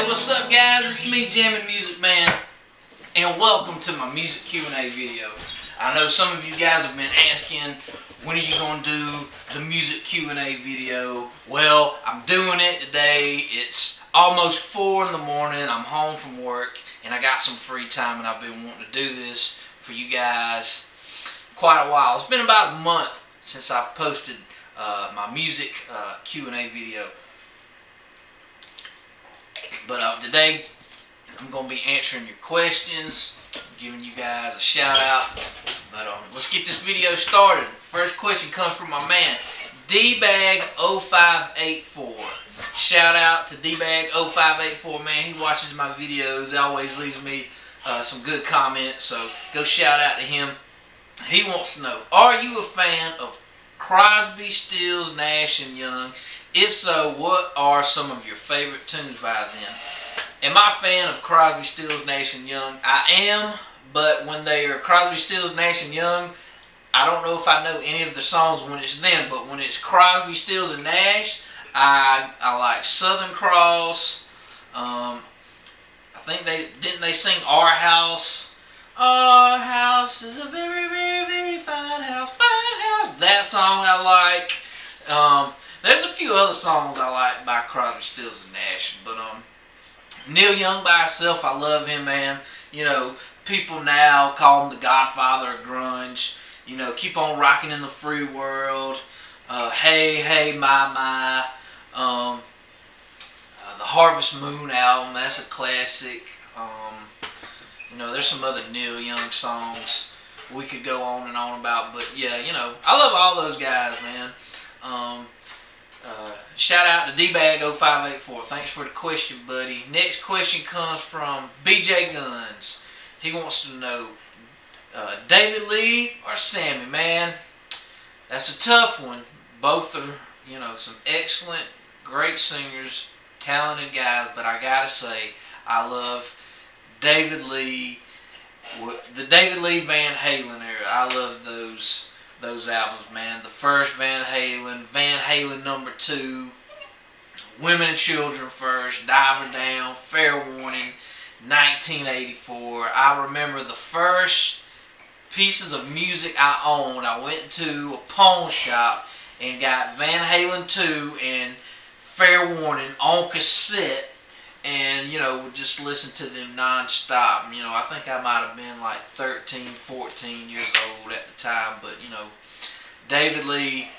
What's up guys? It's me, Jammin' Music Man, and welcome to my music Q&A video. I know some of you guys have been asking, when are you going to do the music Q&A video? Well, I'm doing it today. It's almost 4 in the morning. I'm home from work, and I got some free time, and I've been wanting to do this for you guys quite a while. It's been about a month since I've posted my music Q&A video. But today, I'm going to be answering your questions, giving you guys a shout out. But let's get this video started. First question comes from my man, DBag0584. Shout out to DBag0584, man. He watches my videos. He always leaves me some good comments, so go shout out to him. He wants to know, are you a fan of Crosby, Stills, Nash & Young? If so, what are some of your favorite tunes by them? Am I a fan of Crosby, Stills, Nash & Young? I am, but when they are Crosby, Stills, Nash & Young, I don't know if I know any of the songs when it's them, but when it's Crosby, Stills, and Nash, I like Southern Cross. I think didn't they sing Our House? Our house is a very, very, very fine house, fine house. That song I like. There's a few other songs I like by Crosby, Stills, and Nash, but Neil Young by himself, I love him, man. You know, people now call him the Godfather of grunge. You know, Keep on Rocking in the Free World. Hey, Hey, My. The Harvest Moon album, that's a classic. You know, there's some other Neil Young songs we could go on and on about, but yeah, you know, I love all those guys, man. Shout out to DBag0584. Thanks for the question, buddy. Next question comes from BJ Guns. He wants to know, David Lee or Sammy, man? That's a tough one. Both are, you know, some excellent, great singers, talented guys, but I gotta say, I love David Lee, the David Lee Van Halen era. I love those albums, man. The first Van Halen #2, Women and Children First, Diver Down, Fair Warning, 1984. I remember the first pieces of music I owned. I went to a pawn shop and got Van Halen 2 and Fair Warning on cassette, and, you know, would just listen to them non-stop. You know, I think I might have been like 13, 14 years old at the time, but, you know, David Lee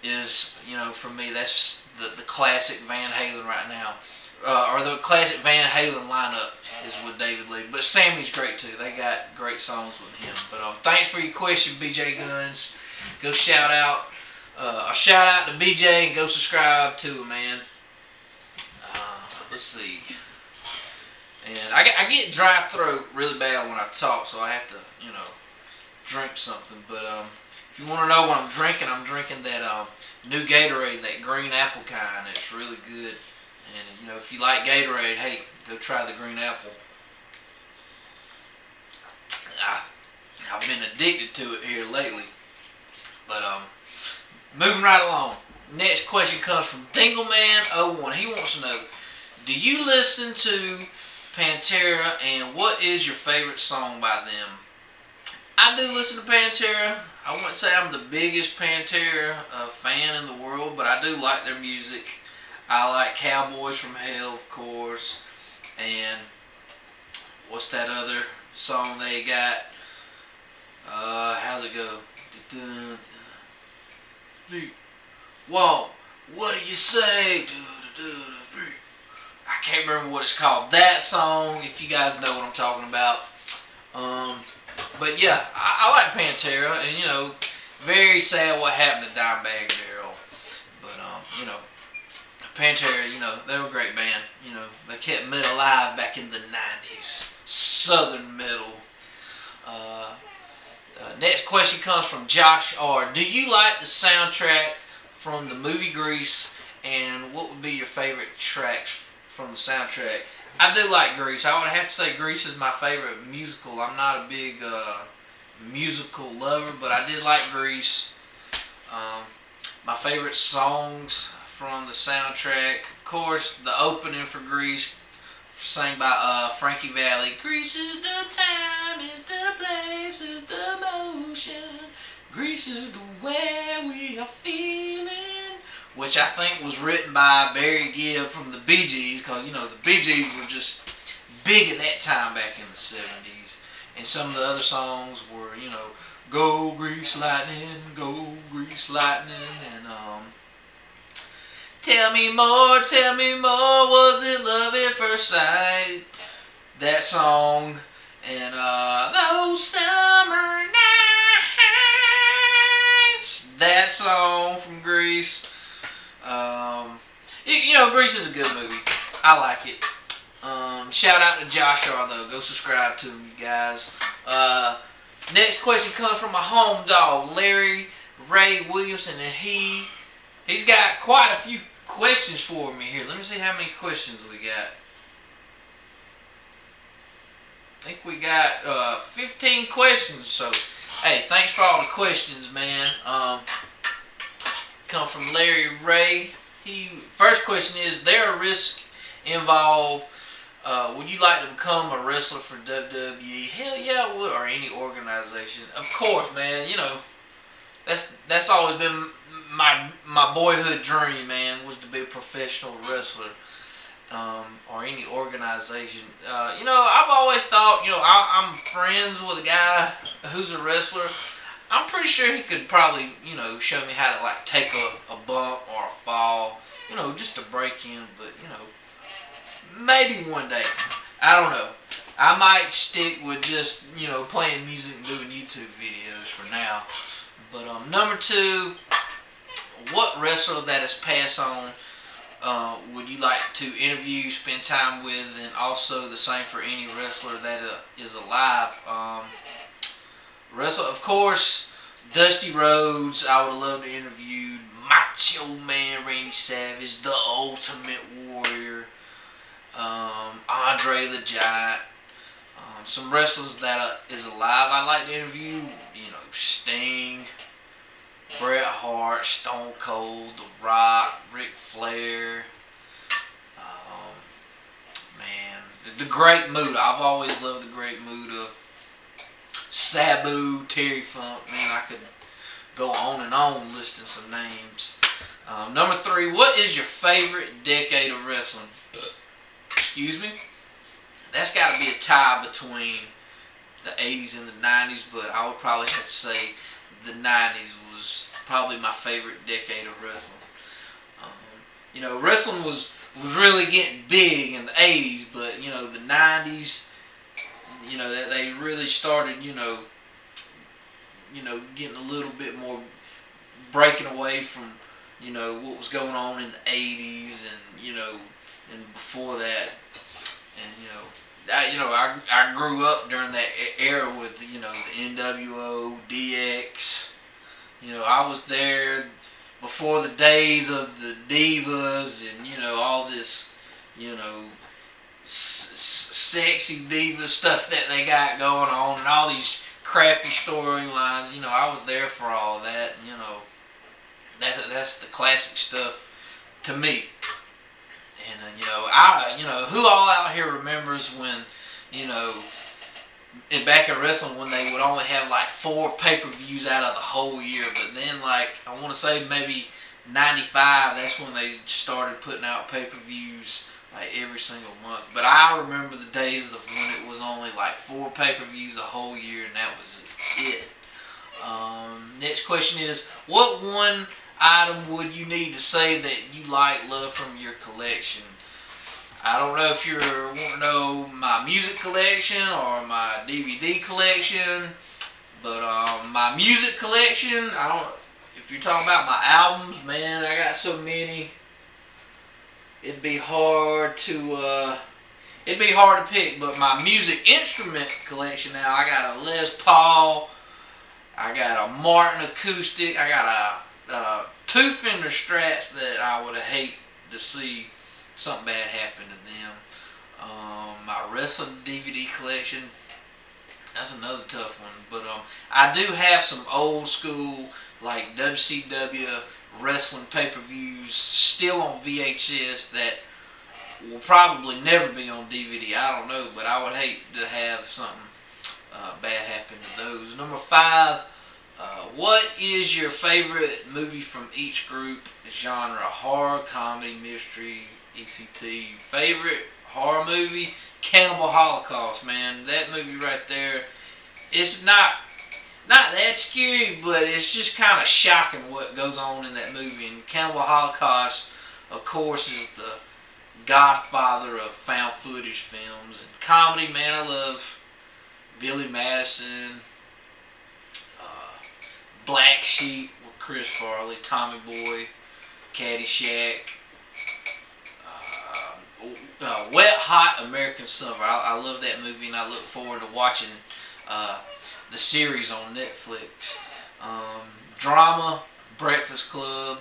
is, you know, for me, that's the classic Van Halen right now. Or the classic Van Halen lineup is with David Lee. But Sammy's great too. They got great songs with him. But thanks for your question, BJ Guns. Go shout out. A shout out to BJ and go subscribe to him, man. Let's see. And I get dry throat really bad when I talk, so I have to, you know, drink something. But if you want to know what I'm drinking that new Gatorade, that green apple kind. It's really good. And, you know, if you like Gatorade, hey, go try the green apple. I've been addicted to it here lately. But moving right along. Next question comes from Dingleman01. He wants to know, do you listen to Pantera, and what is your favorite song by them? I do listen to Pantera. I wouldn't say I'm the biggest Pantera fan in the world, but I do like their music. I like Cowboys from Hell, of course, and what's that other song they got? How's it go? Whoa, what do you say? I can't remember what it's called. That song, if you guys know what I'm talking about. But yeah, I like Pantera, and, you know, very sad what happened to Dimebag Darrell. But you know, Pantera, you know, they were a great band. You know, they kept metal alive back in the 90s. Southern metal. Next question comes from Josh R. Do you like the soundtrack from the movie Grease, and what would be your favorite tracks from the soundtrack? I do like Grease. I would have to say Grease is my favorite musical. I'm not a big musical lover, but I did like Grease. My favorite songs from the soundtrack, of course, the opening for Grease, sang by Frankie Valli. Greece is the time, is the place, is the motion. Greece is the way we are feeling. Which I think was written by Barry Gibb from the Bee Gees, because, you know, the Bee Gees were just big at that time back in the 70s. And some of the other songs were, you know, Go Grease Lightning, Go Grease Lightning, and Tell me more, was it love at first sight? That song, and those summer nights, that song from Grease. You know, Grease is a good movie. I like it. Shout out to Josh R, though. Go subscribe to him, you guys. Next question comes from my home dog, Larry Ray Williamson, and he's got quite a few questions for me here. Let me see how many questions we got. I think we got 15 questions. So, hey, thanks for all the questions, man. Come from Larry Ray. First question is: there a risk involved? Would you like to become a wrestler for WWE? Hell yeah, I would, or any organization. Of course, man. You know, that's always been my boyhood dream, man, was to be a professional wrestler, or any organization. You know, I've always thought, you know, I'm friends with a guy who's a wrestler. I'm pretty sure he could probably, you know, show me how to, like, take a bump or a fall, you know, just to break in. But, you know, maybe one day. I don't know. I might stick with just, you know, playing music and doing YouTube videos for now. But number 2, what wrestler that has passed on would you like to interview, spend time with, and also the same for any wrestler that is alive? Wrestler, of course, Dusty Rhodes. I would have loved to interview Macho Man Randy Savage, the Ultimate Warrior, Andre the Giant. Some wrestlers that is alive I'd like to interview, you know, Sting, Bret Hart, Stone Cold, The Rock, Ric Flair, man, the Great Muta. I've always loved the Great Muta. Sabu, Terry Funk, man, I could go on and on listing some names. Number 3, what is your favorite decade of wrestling? Excuse me? That's got to be a tie between the 80s and the 90s, but I would probably have to say the 90s was probably my favorite decade of wrestling. You know, wrestling was really getting big in the 80s, but, you know, the 90s, you know, they really started, you know, getting a little bit more, breaking away from, you know, what was going on in the 80s and, you know, and before that. And, you know, I grew up during that era with, you know, the NWO, DX. You know, I was there before the days of the divas and, you know, all this, you know, sexy diva stuff that they got going on and all these crappy storylines. You know, I was there for all that. And, you know, that's the classic stuff to me. And, you know, who all out here remembers when, you know, back in wrestling when they would only have like 4 pay-per-views out of the whole year, but then, like, I want to say maybe 95, that's when they started putting out pay-per-views like every single month. But I remember the days of when it was only like 4 pay-per-views a whole year, and that was it. Next question is, what one item would you need to say that you love from your collection? I don't know if you want to know my music collection or my DVD collection, but my music collection, if you're talking about my albums, man, I got so many. It'd be hard to pick. But my music instrument collection now, I got a Les Paul, I got a Martin acoustic, I got a 2 Fender Strats that I would hate to see something bad happen to them. My wrestling DVD collection, that's another tough one. But I do have some old school, like WCW wrestling pay-per-views still on VHS that will probably never be on DVD. I don't know, but I would hate to have something bad happen to those. Number 5, what is your favorite movie from each group genre? Horror, comedy, mystery, ECT. Favorite horror movie? Cannibal Holocaust, man. That movie right there, it's not that scary, but it's just kind of shocking what goes on in that movie. And Cannibal Holocaust, of course, is the godfather of found footage films. And comedy, man, I love Billy Madison, Black Sheep with Chris Farley, Tommy Boy, Caddyshack, Wet Hot American Summer. I love that movie, and I look forward to watching the series on Netflix. Drama, Breakfast Club.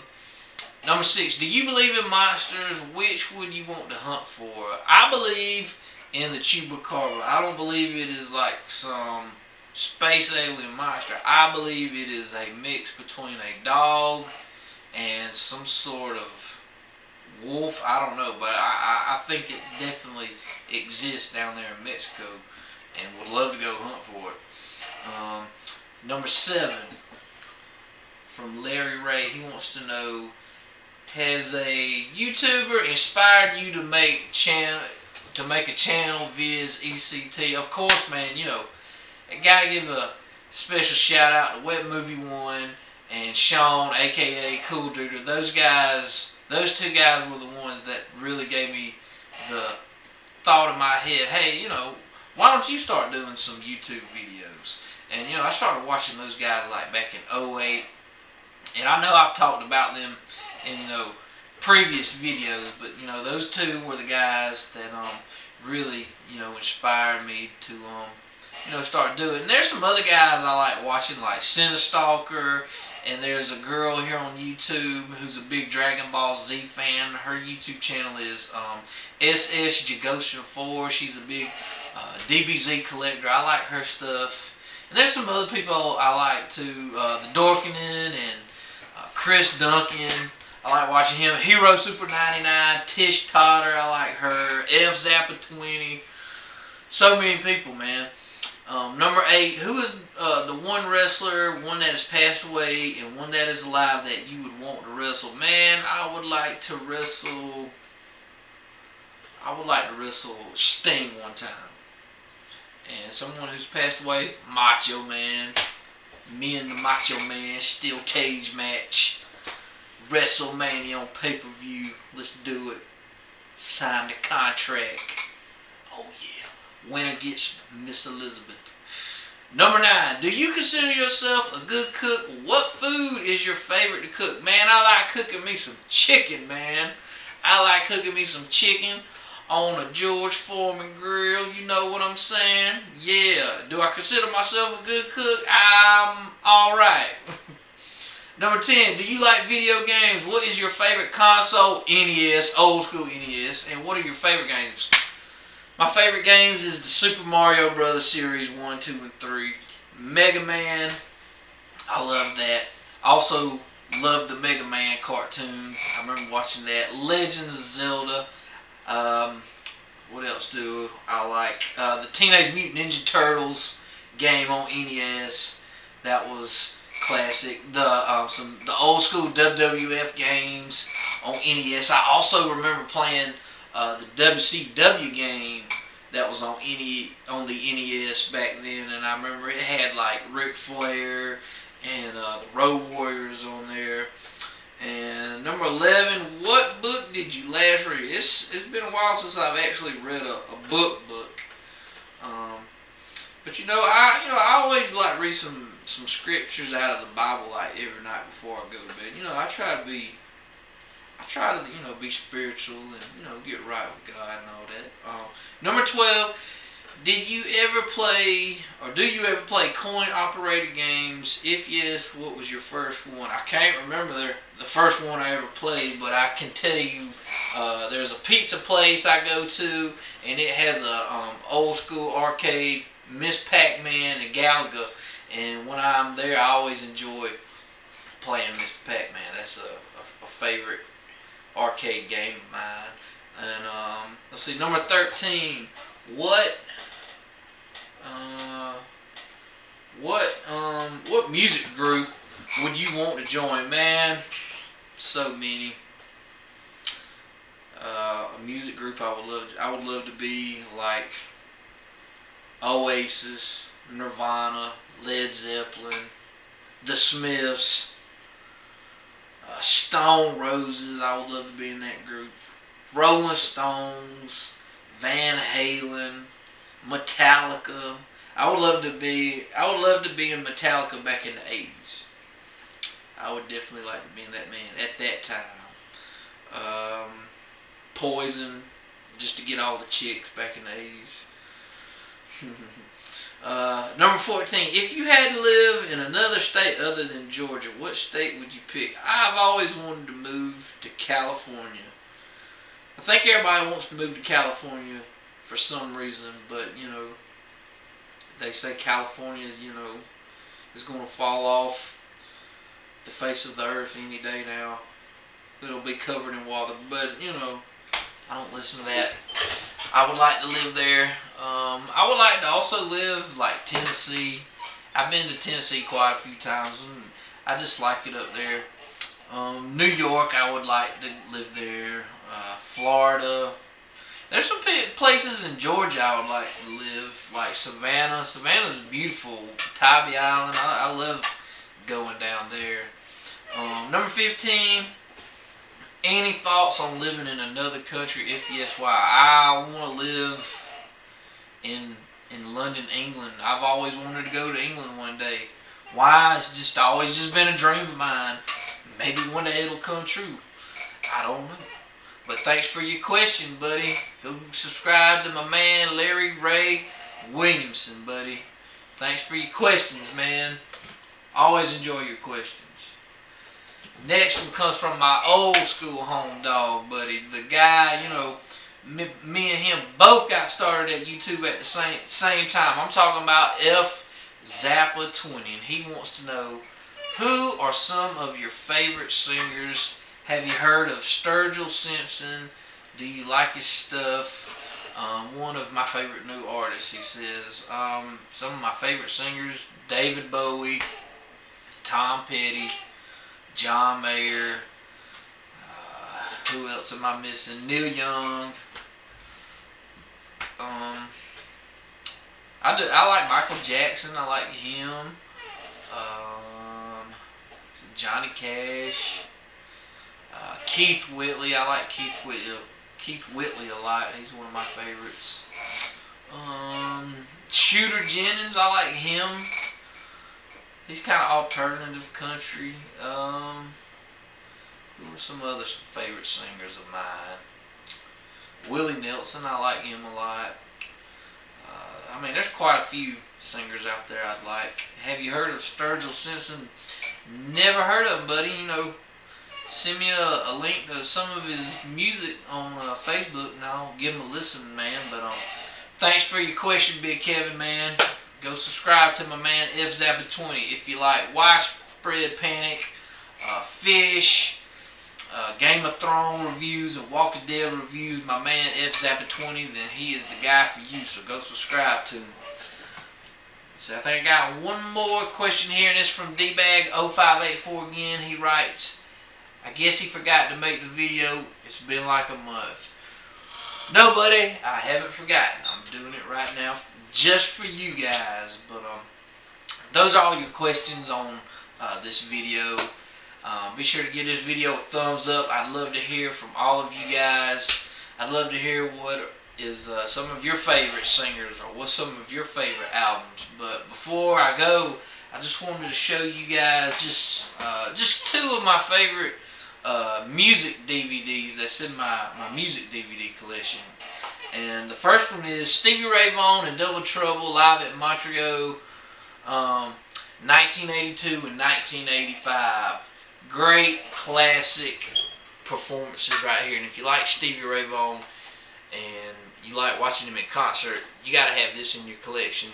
Number 6, do you believe in monsters? Which would you want to hunt for? I believe in the Chupacabra. I don't believe it is like some space alien monster. I believe it is a mix between a dog and some sort of wolf. I don't know, but I think it definitely exists down there in Mexico, and would love to go hunt for it. Number 7, from Larry Ray. He wants to know, has a YouTuber inspired you to make a channel viz ECT? Of course, man. You know, I gotta give a special shout out to Wet Movie One and Sean, aka Cool Duder. Those two guys were the ones that really gave me the thought in my head, hey, you know, why don't you start doing some YouTube videos? And, you know, I started watching those guys like back in 2008. And I know I've talked about them in, you know, previous videos, but, you know, those two were the guys that really, you know, inspired me to, you know, start doing it. And there's some other guys I like watching, like Cinestalker, and there's a girl here on YouTube who's a big Dragon Ball Z fan. Her YouTube channel is SS Jagosha 4. She's a big DBZ collector. I like her stuff. And there's some other people I like too. The Dorkinen and Chris Duncan. I like watching him. Hero Super 99. Tish Totter. I like her. F Zappa 20. So many people, man. Number 8, who is the one wrestler, one that has passed away and one that is alive that you would want to wrestle? Man, I would like to wrestle Sting one time. And someone who's passed away, Macho Man. Me and the Macho Man, steel cage match. WrestleMania on pay-per-view. Let's do it. Sign the contract. Oh yeah. Winner gets Miss Elizabeth. Number 9, do you consider yourself a good cook? What food is your favorite to cook? Man, I like cooking me some chicken, man. I like cooking me some chicken on a George Foreman grill. You know what I'm saying? Yeah. Do I consider myself a good cook? I'm alright. Number 10, do you like video games? What is your favorite console? NES, old school NES. And what are your favorite games? My favorite games is the Super Mario Brothers series 1, 2, and 3. Mega Man, I love that. Also love the Mega Man cartoon. I remember watching that. Legends of Zelda. What else do I like? The Teenage Mutant Ninja Turtles game on NES. That was classic. The old school WWF games on NES. I also remember playing the WCW game that was on the NES back then, and I remember it had like Ric Flair and the Road Warriors on there. And number 11, what book did you last read? It's been a while since I've actually read a book. But you know, I always like read some scriptures out of the Bible like every night before I go to bed. You know, I try to be spiritual and, get right with God and all that. Number 12, did you ever play, or do you ever play coin-operated games? If yes, what was your first one? I can't remember the first one I ever played, but I can tell you there's a pizza place I go to, and it has a old school arcade, Miss Pac-Man and Galaga, and when I'm there, I always enjoy playing Miss Pac-Man. That's a favorite arcade game of mine. And let's see, number 13. What uh, what music group would you want to join, man? So many. A music group I would love to be like Oasis, Nirvana, Led Zeppelin, The Smiths, Stone Roses. I would love to be in that group. Rolling Stones, Van Halen, Metallica. I would love to be in Metallica back in the 80s. I would definitely like to be in that band at that time. Poison, just to get all the chicks back in the 80s. Number 14. If you had to live in another state other than Georgia, what state would you pick? I've always wanted to move to California. I think everybody wants to move to California for some reason, but you know, they say California, you know, is going to fall off the face of the earth any day now. It'll be covered in water, but you know, I don't listen to that. I would like to live there. I would like to also live like Tennessee. I've been to Tennessee quite a few times, and I just like it up there. New York, I would like to live there. Florida. There's some places in Georgia I would like to live, like Savannah. Savannah's beautiful. Tybee Island. I love going down there. Number 15. Any thoughts on living in another country? If yes, why? I want to live in London, England. I've always wanted to go to England one day. Why? It's just always just been a dream of mine. Maybe one day it'll come true. I don't know. But thanks for your question, buddy. Go subscribe to my man Larry Ray Williamson, buddy. Thanks for your questions, man. Always enjoy your questions. Next one comes from my old school home dog, buddy. The guy, you know, me and him both got started at YouTube at the same time. I'm talking about F Zappa 20, and he wants to know, who are some of your favorite singers? Have you heard of Sturgill Simpson? Do you like his stuff? One of my favorite new artists, he says. Some of my favorite singers: David Bowie, Tom Petty, John Mayer. Who else am I missing? Neil Young. I like Michael Jackson. I like him. Johnny Cash. Keith Whitley. I like Keith Whitley a lot. He's one of my favorites. Shooter Jennings. I like him. He's kind of alternative country. Who are some other favorite singers of mine? Willie Nelson. I like him a lot. I mean, there's quite a few singers out there I'd like. Have you heard of Sturgill Simpson? Never heard of him, buddy. You know, send me a link to some of his music on Facebook, and I'll give him a listen, man. But thanks for your question, Big Kevin, man. Go subscribe to my man F Zappa 20 if you like Widespread Panic, Fish, Game of Thrones reviews, and Walking Dead reviews. My man F Zappa 20, then he is the guy for you. So go subscribe to him. So I think I got one more question here, and it's from DBag0584 again. He writes, I guess he forgot to make the video. It's been like a month. No, buddy, I haven't forgotten. I'm doing it right now just for you guys. But those are all your questions on this video. Be sure to give this video a thumbs up. I'd love to hear from all of you guys. I'd love to hear what is some of your favorite singers, or what's some of your favorite albums. But before I go, I just wanted to show you guys just two of my favorite music DVDs that's in my music DVD collection. And the first one is Stevie Ray Vaughan and Double Trouble live at Montreal, 1982 and 1985. Great classic performances right here. And if you like Stevie Ray Vaughan and you like watching him in concert, you got to have this in your collection.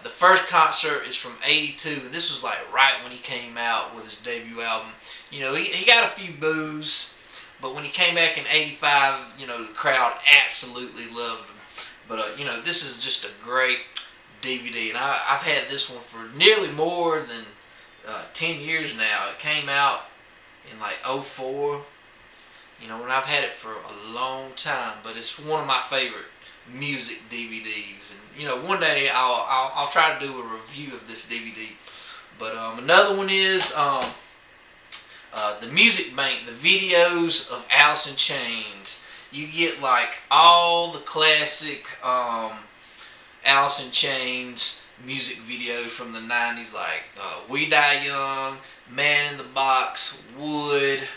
The first concert is from '82, and this was like right when he came out with his debut album. You know, he got a few boos, But when he came back in '85, the crowd absolutely loved him. But this is just a great DVD, and I've had this one for nearly more than 10 years now. It came out in like '04. And I've had it for a long time, but it's one of my favorite music DVDs. And one day I'll try to do a review of this DVD. But another one is the Music Bank, the videos of Alice in Chains. You get like all the classic Alice in Chains music videos from the 90s, like We Die Young, Man in the Box, Wood,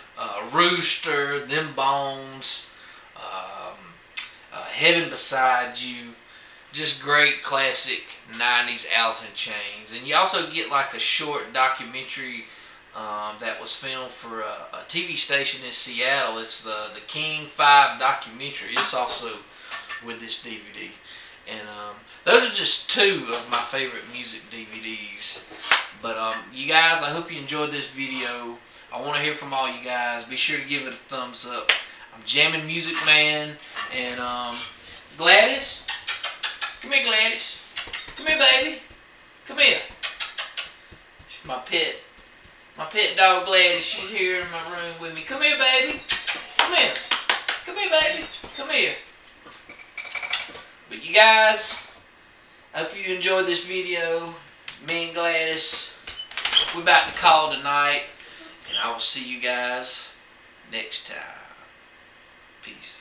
Rooster, Them Bones, Heaven Beside You. Just great classic 90s Alice in Chains. And you also get like a short documentary that was filmed for a TV station in Seattle. It's the King 5 documentary. It's also with this DVD. And those are just two of my favorite music DVDs. But you guys, I hope you enjoyed this video. I want to hear from all you guys. Be sure to give it a thumbs up. I'm Jammin' Music Man. And Gladys. Come here, Gladys. Come here, baby. Come here. She's my pet. My pet dog, Gladys. She's here in my room with me. Come here, baby. Come here. Come here, baby. Come here. But you guys, I hope you enjoyed this video. Me and Gladys, we're about to call tonight. And I will see you guys next time. Peace.